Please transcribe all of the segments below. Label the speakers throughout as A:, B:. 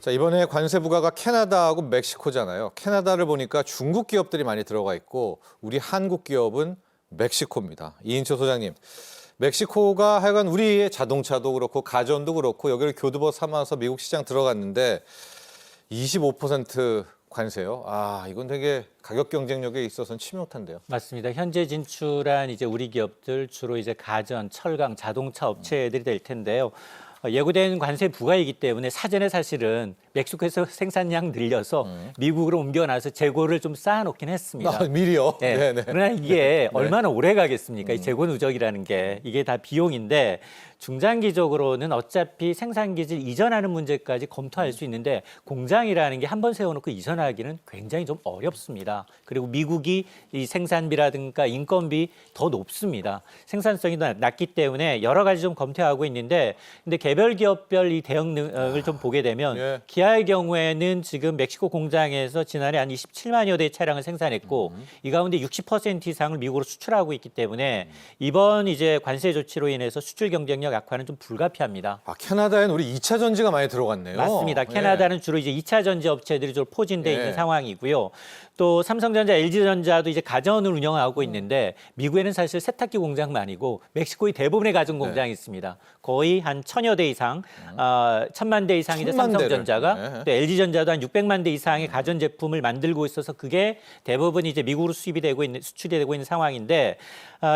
A: 자, 이번에 관세 부과가 캐나다하고 멕시코잖아요. 캐나다를 보니까 중국 기업들이 많이 들어가 있고 우리 한국 기업은 멕시코입니다. 이인철 소장님, 멕시코가 하여간 우리의 자동차도 그렇고 가전도 그렇고 여기를 교두보 삼아서 미국 시장 들어갔는데 25% 관세요. 아, 이건 되게 가격 경쟁력에 있어서는 치명타인데요.
B: 맞습니다. 현재 진출한 이제 우리 기업들 주로 이제 가전, 철강, 자동차 업체들이 될 텐데요. 예고된 관세 부과이기 때문에 사전에 사실은 멕시코에서 생산량 늘려서 미국으로 옮겨놔서 재고를 좀 쌓아놓긴 했습니다.
A: 아, 미리요?
B: 네.
A: 네네.
B: 그러나 이게 얼마나 오래 가겠습니까? 이 재고 누적이라는 게 이게 다 비용인데 중장기적으로는 어차피 생산기지를 이전하는 문제까지 검토할 수 있는데 공장이라는 게 한 번 세워놓고 이전하기는 굉장히 좀 어렵습니다. 그리고 미국이 이 생산비라든가 인건비 더 높습니다. 생산성이 더 낮기 때문에 여러 가지 좀 검토하고 있는데 근데 개별 기업별 이 대응을 좀 보게 되면
A: 예.
B: 기아의 경우에는 지금 멕시코 공장에서 지난해 한 27만여 대의 차량을 생산했고 이 가운데 60% 이상을 미국으로 수출하고 있기 때문에 이번 이제 관세 조치로 인해서 수출 경쟁력 악화는 좀 불가피합니다.
A: 아, 캐나다엔 우리 2차 전지가 많이 들어갔네요.
B: 맞습니다. 캐나다는 주로 이제 2차 전지 업체들이 좀 포진돼 있는
A: 예.
B: 상황이고요. 또 삼성전자, LG전자도 이제 가전을 운영하고 있는데 미국에는 사실 세탁기 공장만 아니고 멕시코의 대부분의 가전 공장이 있습니다. 거의 한 1,000여 대 이상, 1,000만 대 이상이 이제
A: 1,000만
B: 삼성전자가
A: 대를.
B: 또 LG전자도 한 600만 대 이상의 가전 제품을 만들고 있어서 그게 대부분 이제 미국으로 수출이 되고 있는 상황인데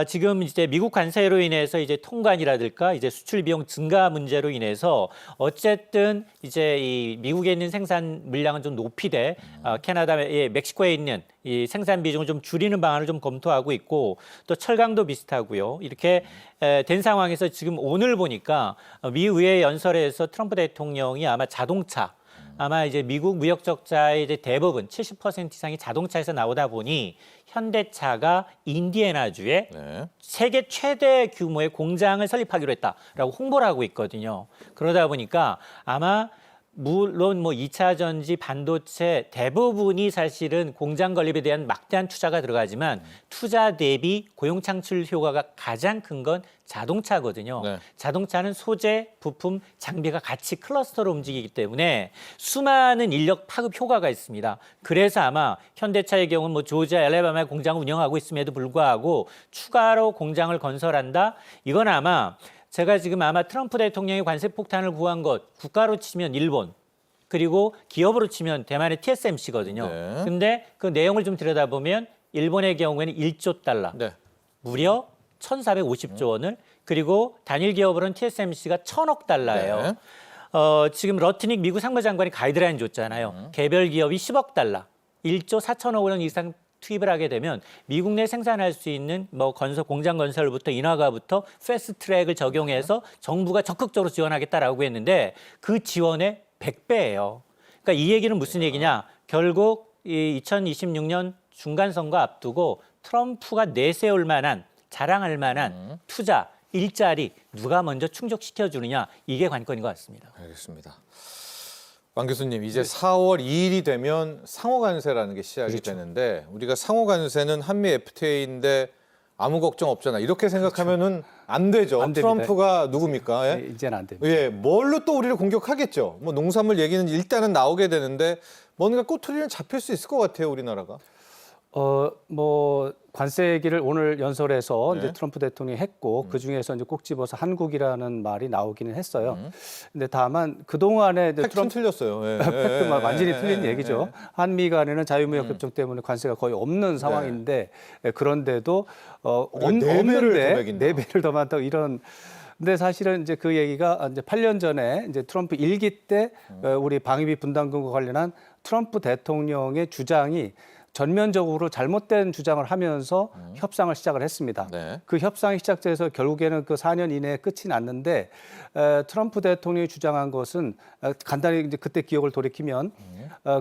B: 지금 이제 미국 관세로 인해서 이제 통관이라든가 이제 수출 비용 증가 문제로 인해서 어쨌든 이제 이 미국에 있는 생산 물량은 좀 높이되 캐나다의 멕시코에 있는 이 생산 비중을 좀 줄이는 방안을 좀 검토하고 있고 또 철강도 비슷하고요. 이렇게 된 상황에서 지금 오늘 보니까 미 의회 연설에서 트럼프 대통령이 아마 이제 미국 무역 적자의 이제 대부분 70% 이상이 자동차에서 나오다 보니 현대차가 인디애나주에
A: 네.
B: 세계 최대 규모의 공장을 설립하기로 했다라고 홍보를 하고 있거든요. 그러다 보니까 아마 물론 뭐 2차 전지, 반도체 대부분이 사실은 공장 건립에 대한 막대한 투자가 들어가지만 투자 대비 고용 창출 효과가 가장 큰 건 자동차거든요.
A: 네.
B: 자동차는 소재, 부품, 장비가 같이 클러스터로 움직이기 때문에 수많은 인력 파급 효과가 있습니다. 그래서 아마 현대차의 경우는 뭐 조지아, 알래바마에 공장을 운영하고 있음에도 불구하고 추가로 공장을 건설한다. 이건 아마 제가 지금 아마 트럼프 대통령이 관세 폭탄을 구한 것 국가로 치면 일본 그리고 기업으로 치면 대만의 TSMC거든요.
A: 네.
B: 근데 그 내용을 좀 들여다보면 일본의 경우에는 1조 달러,
A: 네.
B: 무려 1,450조 원을 그리고 단일 기업으로는 TSMC가 1,000억 달러예요.
A: 네.
B: 지금 러트닉 미국 상무장관이 가이드라인 줬잖아요. 개별 기업이 10억 달러, 1조 4천억 원 이상 투입을 하게 되면 미국 내 생산할 수 있는 뭐 공장 건설부터 인허가부터 패스트 트랙을 적용해서 정부가 적극적으로 지원하겠다라고 했는데 그 지원의 100배예요. 그러니까 이 얘기는 무슨 얘기냐? 결국 이 2026년 중간 선거 앞두고 트럼프가 내세울 만한 자랑할 만한 투자, 일자리 누가 먼저 충족시켜 주느냐 이게 관건인 것 같습니다.
A: 알겠습니다. 왕 교수님, 이제 4월 2일이 되면 상호 관세라는 게 시작이
C: 그렇죠.
A: 되는데 우리가 상호 관세는 한미 FTA인데 아무 걱정 없잖아. 이렇게 생각하면은 안 되죠.
C: 안 됩니다.
A: 트럼프가 누굽니까? 예?
C: 이제는 안 됩니다.
A: 예, 뭘로 또 우리를 공격하겠죠. 뭐 농산물 얘기는 일단은 나오게 되는데 뭔가 꼬투리는 잡힐 수 있을 것 같아요, 우리나라가.
C: 뭐 관세 얘기를 오늘 연설에서
A: 네.
C: 이제 트럼프 대통령이 했고 그 중에서 이제 꼭 집어서 한국이라는 말이 나오기는 했어요. 근데 다만 그 동안에
A: 팩트는 틀렸어요. 예,
C: 팩트 완전히
A: 예,
C: 틀린
A: 예,
C: 얘기죠.
A: 예.
C: 한미 간에는 자유무역협정 때문에 관세가 거의 없는 상황인데 그런데도
A: 네 배를 더
C: 없는데
A: 매긴다.
C: 4배를 더 많다고 이런. 근데 사실은 이제 그 얘기가 이제 8년 전에 이제 트럼프 1기 때 우리 방위비 분담금과 관련한 트럼프 대통령의 주장이 전면적으로 잘못된 주장을 하면서 협상을 시작을 했습니다.
A: 네.
C: 그 협상이 시작돼서 결국에는 그 4년 이내에 끝이 났는데 트럼프 대통령이 주장한 것은 간단히 이제 그때 기억을 돌이키면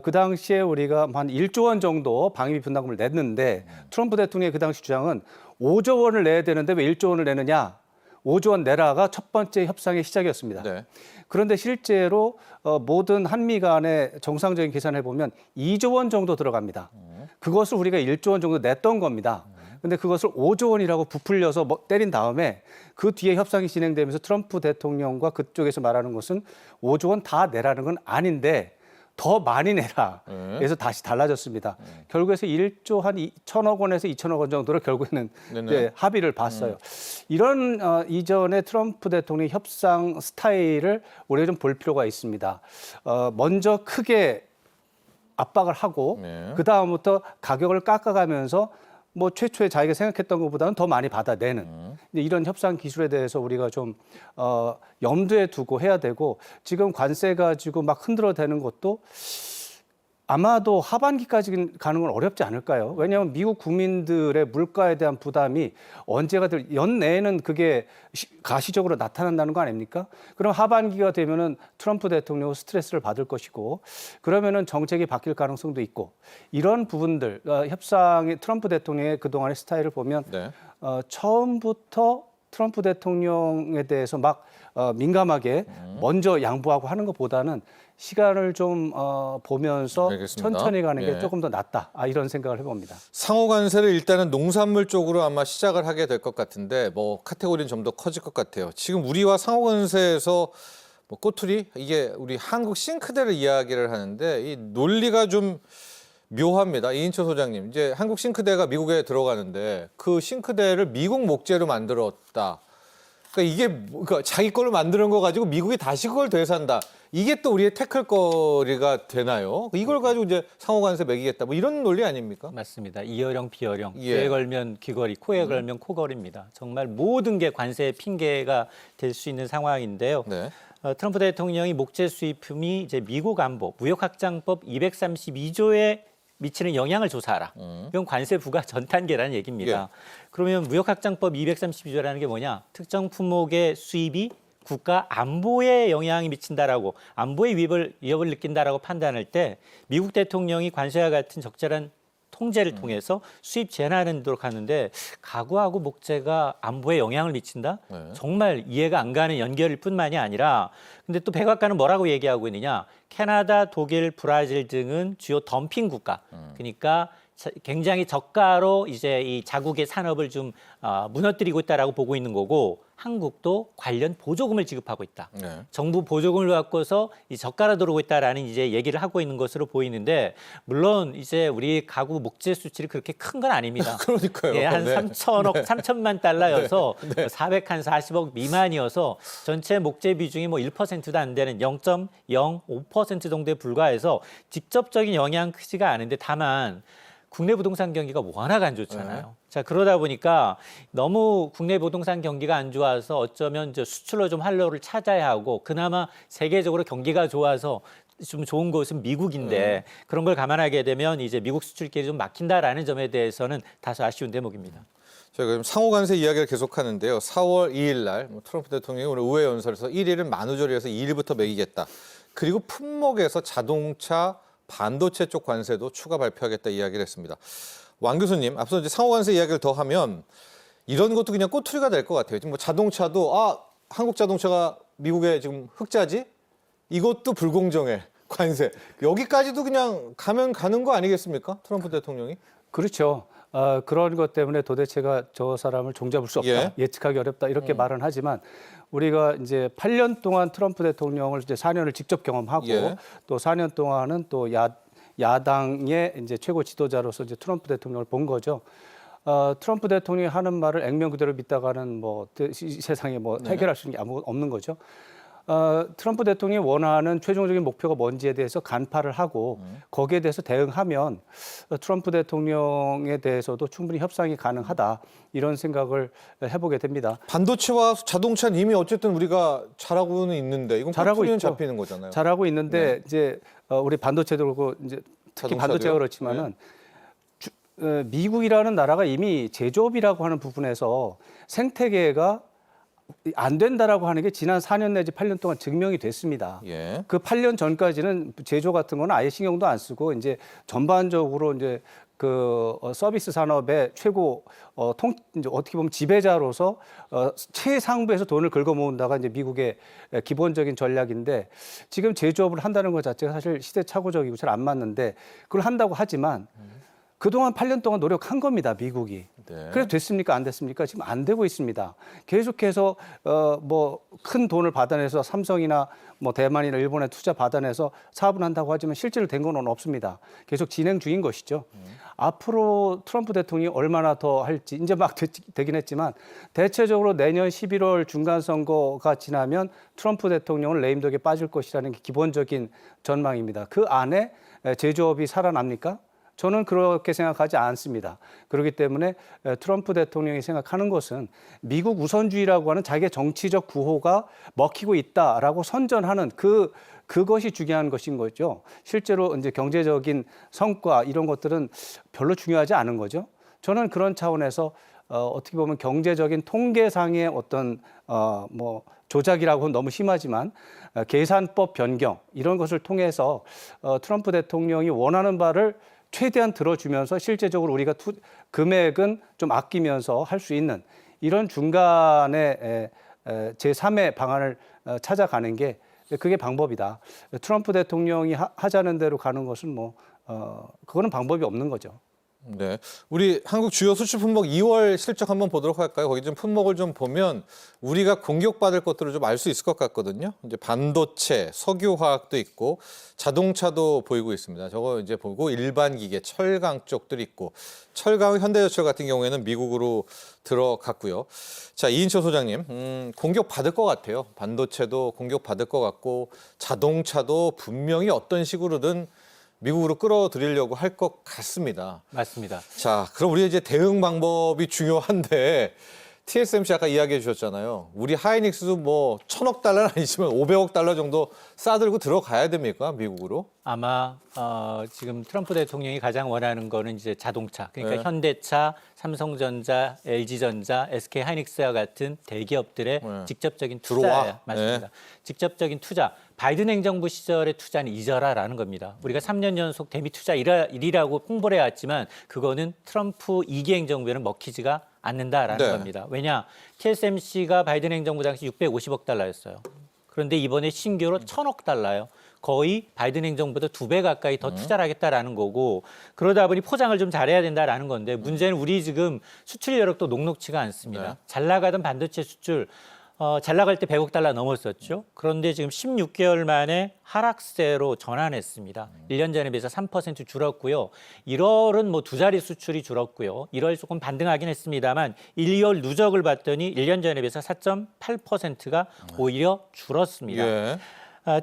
C: 그 당시에 우리가 한 1조 원 정도 방위비 분담금을 냈는데 트럼프 대통령의 그 당시 주장은 5조 원을 내야 되는데 왜 1조 원을 내느냐? 5조 원 내라가 첫 번째 협상의 시작이었습니다.
A: 네.
C: 그런데 실제로 모든 한미 간의 정상적인 계산을 해보면 2조 원 정도 들어갑니다. 그것을 우리가 1조 원 정도 냈던 겁니다. 근데 그것을 5조 원이라고 부풀려서 때린 다음에 그 뒤에 협상이 진행되면서 트럼프 대통령과 그쪽에서 말하는 것은 5조 원 다 내라는 건 아닌데 더 많이 내라. 그래서 다시 달라졌습니다. 결국에서 1조 한 1천억 원에서 2천억 원 정도로 결국에는 네, 합의를 봤어요. 이런 이전의 트럼프 대통령 협상 스타일을 우리가 좀 볼 필요가 있습니다. 먼저 크게 압박을 하고
A: 네.
C: 그 다음부터 가격을 깎아가면서 뭐 최초에 자기가 생각했던 것보다는 더 많이 받아내는 이런 협상 기술에 대해서 우리가 좀 염두에 두고 해야 되고 지금 관세 가지고 막 흔들어대는 것도 아마도 하반기까지 가는 건 어렵지 않을까요? 왜냐하면 미국 국민들의 물가에 대한 부담이 언제가 연내에는 그게 가시적으로 나타난다는 거 아닙니까? 그럼 하반기가 되면은 트럼프 대통령 스트레스를 받을 것이고 그러면은 정책이 바뀔 가능성도 있고 이런 부분들 협상의 트럼프 대통령의 그동안의 스타일을 보면
A: 네.
C: 처음부터 트럼프 대통령에 대해서 막 민감하게 먼저 양보하고 하는 것보다는 시간을 좀 보면서
A: 알겠습니다.
C: 천천히 가는 게
A: 예.
C: 조금 더 낫다. 이런 생각을 해봅니다.
A: 상호 관세를 일단은 농산물 쪽으로 아마 시작을 하게 될 것 같은데 뭐 카테고리는 좀 더 커질 것 같아요. 지금 우리와 상호 관세에서 뭐 꼬투리 이게 우리 한국 싱크대를 이야기를 하는데 이 논리가 좀 묘합니다. 이인철 소장님, 이제 한국 싱크대가 미국에 들어가는데 그 싱크대를 미국 목재로 만들었다. 그러니까 이게 그러니까 자기 걸로 만드는 거 가지고 미국이 다시 그걸 되산다. 이게 또 우리의 태클거리가 되나요? 이걸 가지고 이제 상호관세 매기겠다. 뭐 이런 논리 아닙니까?
B: 맞습니다. 이어령 비어령,
A: 예.
B: 귀에 걸면 귀걸이, 코에 걸면 코걸이입니다. 정말 모든 게 관세의 핑계가 될 수 있는 상황인데요.
A: 네.
B: 트럼프 대통령이 목재 수입품이 이제 미국 안보 무역확장법 232조에 미치는 영향을 조사하라. 이건 관세 부과 전 단계라는 얘기입니다. 그러면 무역확장법 232조라는 게 뭐냐? 특정 품목의 수입이 국가 안보에 영향이 미친다라고 안보의 위협을 느낀다라고 판단할 때 미국 대통령이 관세와 같은 적절한 통제를 통해서 수입 제한하도록 하는데 가구하고 목재가 안보에 영향을 미친다?
A: 네.
B: 정말 이해가 안 가는 연결일 뿐만이 아니라 근데 또 백악관은 뭐라고 얘기하고 있느냐? 캐나다, 독일, 브라질 등은 주요 덤핑 국가. 그러니까 굉장히 저가로 이제 이 자국의 산업을 좀 무너뜨리고 있다라고 보고 있는 거고 한국도 관련 보조금을 지급하고 있다.
A: 네.
B: 정부 보조금을 받고서 이 저가로 들어오고 있다라는 이제 얘기를 하고 있는 것으로 보이는데 물론 이제 우리 가구 목재 수출이 그렇게 큰 건 아닙니다.
A: 그러니까요.
B: 예, 한
A: 네.
B: 3천억, 3천만 달러여서 440억 미만이어서 전체 목재 비중이 뭐 1%도 안 되는 0.05% 정도에 불과해서 직접적인 영향 크지가 않은데 다만 국내 부동산 경기가 워낙 안 좋잖아요. 자, 그러다 보니까 너무 국내 부동산 경기가 안 좋아서 어쩌면 이제 수출로 좀 활로를 찾아야 하고 그나마 세계적으로 경기가 좋아서 좀 좋은 곳은 미국인데 그런 걸 감안하게 되면 이제 미국 수출길이 좀 막힌다라는 점에 대해서는 다소 아쉬운 대목입니다.
A: 저희가 지금 상호관세 이야기를 계속하는데요. 4월 2일 날 트럼프 대통령이 오늘 의회 연설에서 1일은 만우절이라서 2일부터 매기겠다. 그리고 품목에서 자동차, 반도체 쪽 관세도 추가 발표하겠다 이야기를 했습니다. 왕 교수님, 앞서 이제 상호관세 이야기를 더 하면 이런 것도 그냥 꼬투리가 될 것 같아요. 지금 뭐 자동차도 한국 자동차가 미국에 지금 흑자지? 이것도 불공정해. 관세. 여기까지도 그냥 가면 가는 거 아니겠습니까? 트럼프 대통령이?
C: 그렇죠. 그런 것 때문에 도대체가 저 사람을 종잡을 수 없다, 예측하기 어렵다 이렇게 말은 하지만 우리가 이제 8년 동안 트럼프 대통령을 이제 4년을 직접 경험하고 또 4년 동안은 또 야당의 이제 최고 지도자로서 이제 트럼프 대통령을 본 거죠. 트럼프 대통령이 하는 말을 액면 그대로 믿다가는 뭐 세상에 뭐 해결할 수 있는 게 아무 없는 거죠. 트럼프 대통령이 원하는 최종적인 목표가 뭔지에 대해서 간파를 하고 거기에 대해서 대응하면 트럼프 대통령에 대해서도 충분히 협상이 가능하다 이런 생각을 해보게 됩니다.
A: 반도체와 자동차는 이미 어쨌든 우리가 잘하고는 있는데 이건 꼬투리는 잡히는 거잖아요.
C: 잘하고 있는데 이제 우리 반도체도 그렇고 이제 특히 반도체가 그렇지만은 미국이라는 나라가 이미 제조업이라고 하는 부분에서 생태계가 안 된다라고 하는 게 지난 4년 내지 8년 동안 증명이 됐습니다. 그 8년 전까지는 제조 같은 거는 아예 신경도 안 쓰고 이제 전반적으로 이제 그 서비스 산업의 최고 이제 어떻게 보면 지배자로서 최상부에서 돈을 긁어 모은다가 이제 미국의 기본적인 전략인데 지금 제조업을 한다는 것 자체가 사실 시대착오적이고 잘 안 맞는데 그걸 한다고 하지만 그동안 8년 동안 노력한 겁니다, 미국이.
A: 네.
C: 그래서 됐습니까? 안 됐습니까? 지금 안 되고 있습니다. 계속해서 뭐 큰 돈을 받아내서 삼성이나 뭐 대만이나 일본에 투자 받아내서 사업을 한다고 하지만 실제로 된 건 없습니다. 계속 진행 중인 것이죠. 앞으로 트럼프 대통령이 얼마나 더 할지 이제 막 되긴 했지만 대체적으로 내년 11월 중간 선거가 지나면 트럼프 대통령은 레임덕에 빠질 것이라는 게 기본적인 전망입니다. 그 안에 제조업이 살아납니까? 저는 그렇게 생각하지 않습니다. 그렇기 때문에 트럼프 대통령이 생각하는 것은 미국 우선주의라고 하는 자기의 정치적 구호가 먹히고 있다라고 선전하는 그것이 중요한 것인 거죠. 실제로 이제 경제적인 성과 이런 것들은 별로 중요하지 않은 거죠. 저는 그런 차원에서 어떻게 보면 경제적인 통계상의 어떤 뭐 조작이라고는 너무 심하지만 계산법 변경 이런 것을 통해서 트럼프 대통령이 원하는 바를 최대한 들어주면서 실제적으로 우리가 금액은 좀 아끼면서 할 수 있는 이런 중간에 제3의 방안을 찾아가는 게 그게 방법이다. 트럼프 대통령이 하자는 대로 가는 것은 뭐 그거는 방법이 없는 거죠.
A: 네, 우리 한국 주요 수출 품목 2월 실적 한번 보도록 할까요? 거기 좀 품목을 좀 보면 우리가 공격받을 것들을 좀 알 수 있을 것 같거든요. 이제 반도체, 석유화학도 있고 자동차도 보이고 있습니다. 저거 이제 보고 일반 기계, 철강 쪽들이 있고 철강 현대제철 같은 경우에는 미국으로 들어갔고요. 자, 이인철 소장님, 공격받을 것 같아요. 반도체도 공격받을 것 같고 자동차도 분명히 어떤 식으로든 미국으로 끌어들이려고 할 것 같습니다.
B: 맞습니다.
A: 자, 그럼 우리 이제 대응 방법이 중요한데 TSMC 아까 이야기해 주셨잖아요. 우리 하이닉스도 뭐 1,000억 달러는 아니지만 500억 달러 정도 싸들고 들어가야 됩니까? 미국으로?
B: 아마 지금 트럼프 대통령이 가장 원하는 거는 이제 자동차, 그러니까
A: 네.
B: 현대차, 삼성전자, LG전자, SK 하이닉스와 같은 대기업들의
A: 네.
B: 직접적인
A: 들어와.
B: 투자예요. 맞습니다. 직접적인 투자. 바이든 행정부 시절의 투자는 잊어라라는 겁니다. 우리가 3년 연속 대미 투자 1위라고 홍보를 해왔지만 그거는 트럼프 2기 행정부에는 먹히지가 않는다라는
A: 네.
B: 겁니다. 왜냐? TSMC가 바이든 행정부 당시 650억 달러였어요. 그런데 이번에 신규로 1,000억 달러요. 거의 바이든 행정부보다 2배 가까이 더 투자를 하겠다라는 거고 그러다 보니 포장을 좀 잘해야 된다라는 건데 문제는 우리 지금 수출 여력도 녹록치가 않습니다.
A: 네.
B: 잘 나가던 반도체 수출 잘 나갈 때 100억 달러 넘었었죠. 그런데 지금 16개월 만에 하락세로 전환했습니다. 1년 전에 비해서 3% 줄었고요. 1월은 뭐 두 자리 수출이 줄었고요. 1월 조금 반등하긴 했습니다만 1, 2월 누적을 봤더니 1년 전에 비해서 4.8%가 오히려 줄었습니다.
A: 예.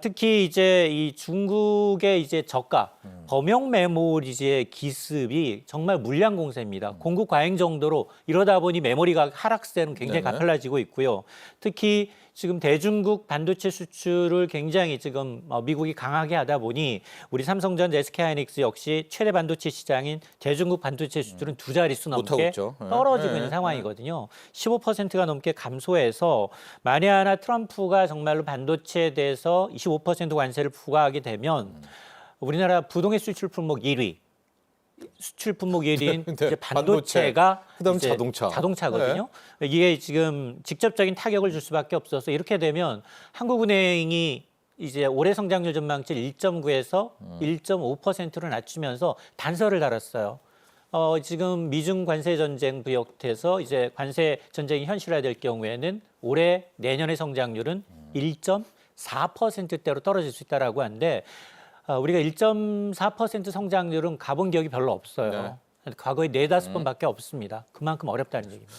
B: 특히 이제 이 중국의 이제 저가 범용 메모리의 기습이 정말 물량 공세입니다. 공급 과잉 정도로 이러다 보니 메모리가 하락세는 굉장히
A: 네네.
B: 가팔라지고 있고요. 특히 지금 대중국 반도체 수출을 굉장히 지금 미국이 강하게 하다 보니 우리 삼성전자, SK하이닉스 역시 최대 반도체 시장인 대중국 반도체 수출은 두 자릿수
A: 못하고
B: 넘게
A: 있죠. 네.
B: 떨어지고
A: 네.
B: 있는 상황이거든요. 15%가 넘게 감소해서 만에 하나 트럼프가 정말로 반도체에 대해서 25% 관세를 부과하게 되면 우리나라 부동의 수출 품목 1위, 수출 품목 1위인
A: 네,
B: 이제 반도체가
A: 그다음
B: 이제
A: 자동차.
B: 자동차거든요. 이게 지금 직접적인 타격을 줄 수밖에 없어서 이렇게 되면 한국은행이 이제 올해 성장률 전망치 1.9에서 1.5%로 낮추면서 단서를 달았어요. 지금 미중 관세 전쟁 비롯해서 이제 관세 전쟁이 현실화될 경우에는 올해 내년의 성장률은 1.4%대로 떨어질 수 있다라고 하는데 우리가 1.4% 성장률은 가본 기억이 별로 없어요. 과거에 4-5번밖에 없습니다. 그만큼 어렵다는 얘기입니다.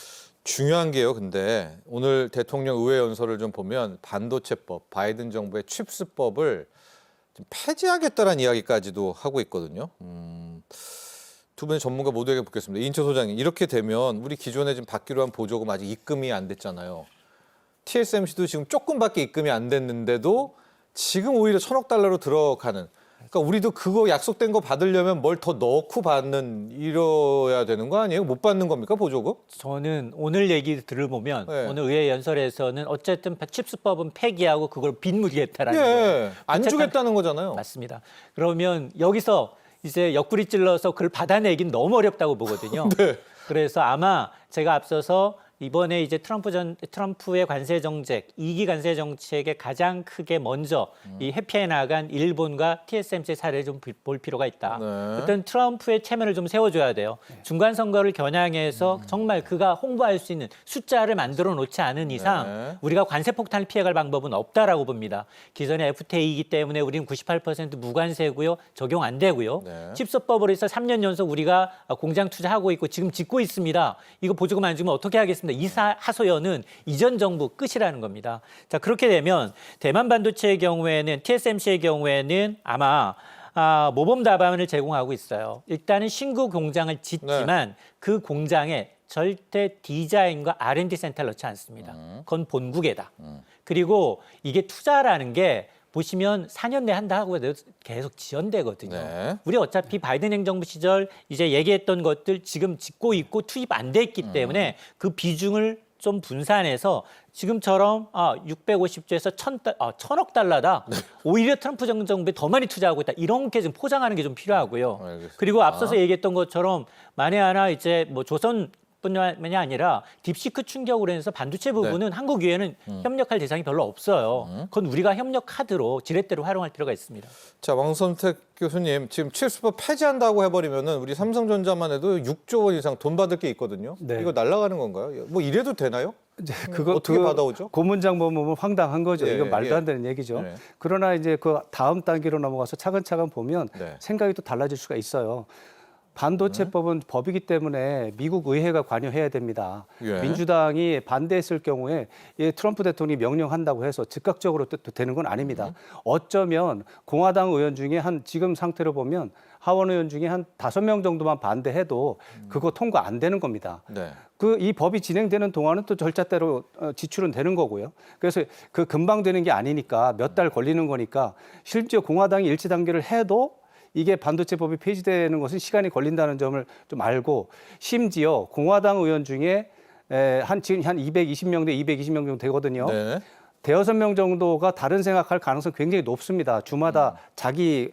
A: 중요한 게요. 근데 오늘 대통령 의회 연설을 좀 보면 반도체법, 바이든 정부의 칩스법을 좀 폐지하겠다는 이야기까지도 하고 있거든요. 두 분의 전문가 모두에게 묻겠습니다. 이인철 소장님, 이렇게 되면 우리 기존에 지금 받기로 한 보조금 아직 입금이 안 됐잖아요. TSMC도 지금 조금밖에 입금이 안 됐는데도 지금 오히려 1,000억 달러로 들어가는. 그러니까 우리도 그거 약속된 거 받으려면 뭘 더 넣고 받는 이래야 되는 거 아니에요? 못 받는 겁니까 보조금?
B: 저는 오늘 얘기 들어보면
A: 네.
B: 오늘 의회 연설에서는 어쨌든 칩스법은 폐기하고 그걸 빗물겠다라는 거예요.
A: 예, 안 주겠다는 거잖아요.
B: 맞습니다. 그러면 여기서 이제 옆구리 찔러서 그걸 받아내긴 너무 어렵다고 보거든요.
A: 네.
B: 그래서 아마 제가 앞서서 이번에 이제 트럼프의 관세 정책, 2기 관세 정책에 가장 크게 먼저 이 회피해 나간 일본과 TSMC 사례를 좀 볼 필요가 있다.
A: 네.
B: 어떤 트럼프의 체면을 좀 세워줘야 돼요. 중간 선거를 겨냥해서 정말 그가 홍보할 수 있는 숫자를 만들어 놓지 않은 이상
A: 네.
B: 우리가 관세 폭탄을 피해갈 방법은 없다라고 봅니다. 기존의 FTA이기 때문에 우리는 98% 무관세고요, 적용 안 되고요.
A: 네.
B: 칩서법으로 해서 3년 연속 우리가 공장 투자하고 있고 지금 짓고 있습니다. 이거 보조금 안 주면 어떻게 하겠습니다. 이 하소연은 이전 정부 끝이라는 겁니다. 자, 그렇게 되면 대만 반도체의 경우에는 TSMC의 경우에는 아마 모범 답안을 제공하고 있어요. 일단은 신규 공장을 짓지만 그 공장에 절대 디자인과 R&D 센터를 넣지 않습니다. 그건 본국에다. 그리고 이게 투자라는 게 보시면 4년 내 한다고 해도 계속 지연되거든요.
A: 네.
B: 우리 어차피 바이든 행정부 시절 이제 얘기했던 것들 지금 짓고 있고 투입 안 돼 있기 때문에 그 비중을 좀 분산해서 지금처럼 650조에서 1,000억 달러다. 오히려 트럼프 정부에 더 많이 투자하고 있다. 이렇게 좀 포장하는 게 좀 필요하고요.
A: 알겠습니다.
B: 그리고 앞서서 얘기했던 것처럼 만에 하나 이제 뭐 조선 뿐만이 아니라 딥시크 충격으로 해서 반도체 부분은 한국 외에는 협력할 대상이 별로 없어요. 그건 우리가 협력하도록 지렛대로 활용할 필요가 있습니다.
A: 자, 왕선택 교수님, 지금 칩스법 폐지한다고 해버리면은 우리 삼성전자만 해도 6조 원 이상 돈 받을 게 있거든요.
C: 네.
A: 이거 날아가는 건가요? 뭐 이래도 되나요?
C: 이제
A: 어떻게 받아오죠?
C: 고문장 보면 황당한 거죠.
A: 예,
C: 이건 말도 안
A: 예.
C: 되는 얘기죠.
A: 네.
C: 그러나 이제 그 다음 단계로 넘어가서 차근차근 보면
A: 네.
C: 생각이 또 달라질 수가 있어요. 반도체법은 법이기 때문에 미국 의회가 관여해야 됩니다.
A: 예.
C: 민주당이 반대했을 경우에 이 트럼프 대통령이 명령한다고 해서 즉각적으로 또 되는 건 아닙니다. 어쩌면 공화당 의원 중에 한 지금 상태로 보면 하원 의원 중에 한 5명 정도만 반대해도 그거 통과 안 되는 겁니다.
A: 네.
C: 이 법이 진행되는 동안은 또 절차대로 지출은 되는 거고요. 그래서 그 금방 되는 게 아니니까 몇 달 걸리는 거니까 심지어 공화당이 일치 단계를 해도 이게 반도체법이 폐지되는 것은 시간이 걸린다는 점을 좀 알고 심지어 공화당 의원 중에 지금 한 220명 대 220명 정도 되거든요.
A: 네.
C: 대여섯 명 정도가 다른 생각할 가능성이 굉장히 높습니다. 주마다 자기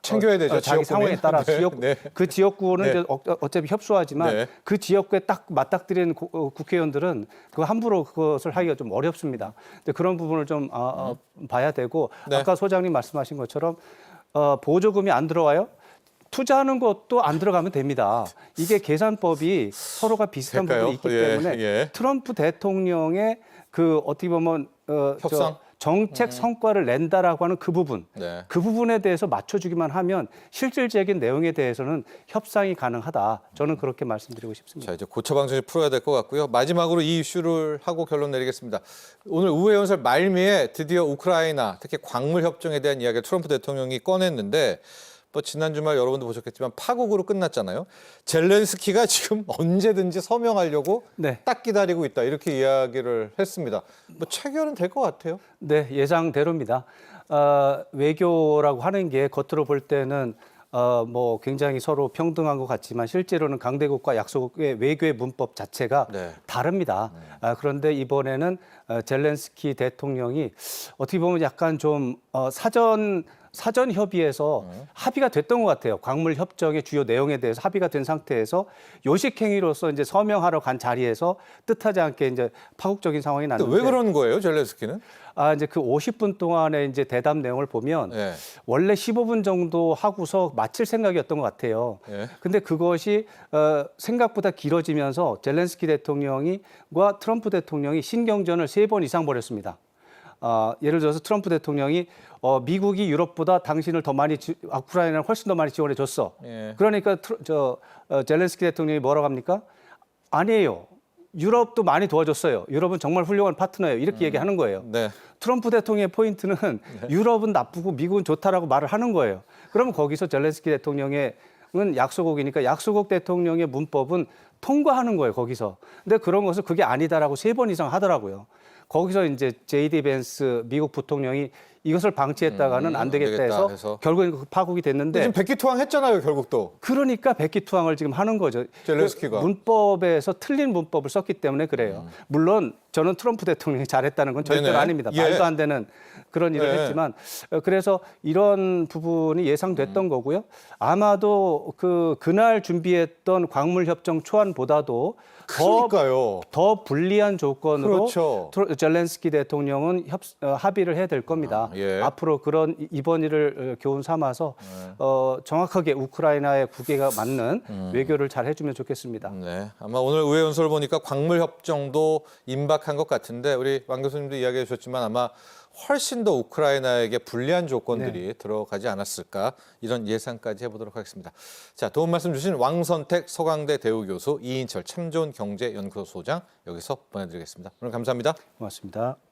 A: 챙겨야 되죠,
C: 자기
A: 지역구는.
C: 상황에 따라
A: 네,
C: 지역
A: 네.
C: 그 지역구는
A: 네.
C: 이제 어차피 협소하지만
A: 네.
C: 그 지역구에 딱 맞닥뜨리는 국회의원들은 그 함부로 그것을 하기가 좀 어렵습니다. 근데 그런 부분을 좀 봐야 되고
A: 네.
C: 아까 소장님 말씀하신 것처럼 보조금이 안 들어와요? 투자하는 것도 안 들어가면 됩니다. 이게 계산법이 서로가 비슷한
A: 될까요?
C: 부분이 있기
A: 예,
C: 때문에
A: 예.
C: 트럼프 대통령의 그 어떻게 보면
A: 협상?
C: 정책 성과를 낸다라고 하는 그 부분,
A: 네.
C: 그 부분에 대해서 맞춰주기만 하면 실질적인 내용에 대해서는 협상이 가능하다. 저는 그렇게 말씀드리고 싶습니다.
A: 자, 이제 고쳐방정식 풀어야 될 것 같고요. 마지막으로 이 이슈를 하고 결론 내리겠습니다. 오늘 의회 연설 말미에 드디어 우크라이나, 특히 광물 협정에 대한 이야기를 트럼프 대통령이 꺼냈는데 뭐 지난 주말 여러분도 보셨겠지만 파국으로 끝났잖아요. 젤렌스키가 지금 언제든지 서명하려고
C: 네.
A: 딱 기다리고 있다. 이렇게 이야기를 했습니다. 뭐 체결은 될 것 같아요.
C: 네, 예상대로입니다. 외교라고 하는 게 겉으로 볼 때는 뭐 굉장히 서로 평등한 것 같지만 실제로는 강대국과 약소국의 외교의 문법 자체가
A: 네.
C: 다릅니다. 그런데 이번에는 젤렌스키 대통령이 어떻게 보면 약간 좀 사전 협의에서 합의가 됐던 것 같아요. 광물 협정의 주요 내용에 대해서 합의가 된 상태에서 요식행위로서 이제 서명하러 간 자리에서 뜻하지 않게 이제 파국적인 상황이
A: 근데
C: 났는데
A: 왜 그런 거예요, 젤렌스키는?
C: 이제 그 50분 동안의 이제 대답 내용을 보면
A: 네.
C: 원래 15분 정도 하고서 마칠 생각이었던 것 같아요.
A: 예.
C: 근데 그것이 생각보다 길어지면서 젤렌스키 대통령과 트럼프 대통령이 신경전을 3번 이상 벌였습니다. 예를 들어서 트럼프 대통령이 미국이 유럽보다 당신을 더 많이 우크라이나를 훨씬 더 많이 지원해 줬어.
A: 예.
C: 그러니까 젤렌스키 대통령이 뭐라고 합니까? 아니에요. 유럽도 많이 도와줬어요. 유럽은 정말 훌륭한 파트너예요. 이렇게 얘기하는 거예요.
A: 네.
C: 트럼프 대통령의 포인트는 유럽은 나쁘고 미국은 좋다라고 말을 하는 거예요. 그러면 거기서 젤렌스키 대통령의 약소국이니까 약소국 대통령의 문법은 통과하는 거예요. 거기서. 근데 그런 것을 그게 아니다라고 3번 이상 하더라고요. 거기서 이제 제이디 벤스 미국 부통령이 이것을 방치했다가는 안 되겠다 해서 결국엔 그 파국이 됐는데
A: 지금 백기투항 했잖아요, 결국 또.
C: 그러니까 백기투항을 지금 하는 거죠.
A: 젤렌스키가.
C: 그 문법에서 틀린 문법을 썼기 때문에 그래요. 물론 저는 트럼프 대통령이 잘했다는 건 절대로
A: 네네.
C: 아닙니다.
A: 예.
C: 말도 안 되는 그런 일을
A: 네.
C: 했지만 그래서 이런 부분이 예상됐던 거고요. 아마도 그날 준비했던 광물협정 초안보다도
A: 그러니까요.
C: 더 불리한 조건으로
A: 그렇죠.
C: 젤렌스키 대통령은 합의를 해야 될 겁니다.
A: 예.
C: 앞으로 그런 이번 일을 교훈 삼아서 정확하게 우크라이나의 국익에 맞는 외교를 잘 해주면 좋겠습니다.
A: 네, 아마 오늘 의회 연설을 보니까 광물 협정도 임박한 것 같은데 우리 왕 교수님도 이야기해 주셨지만 아마 훨씬 더 우크라이나에게 불리한 조건들이 들어가지 않았을까 이런 예상까지 해보도록 하겠습니다. 자, 도움 말씀 주신 왕선택 서강대 대우교수, 이인철 참좋은 경제연구소 소장 여기서 보내드리겠습니다. 오늘 감사합니다.
C: 고맙습니다.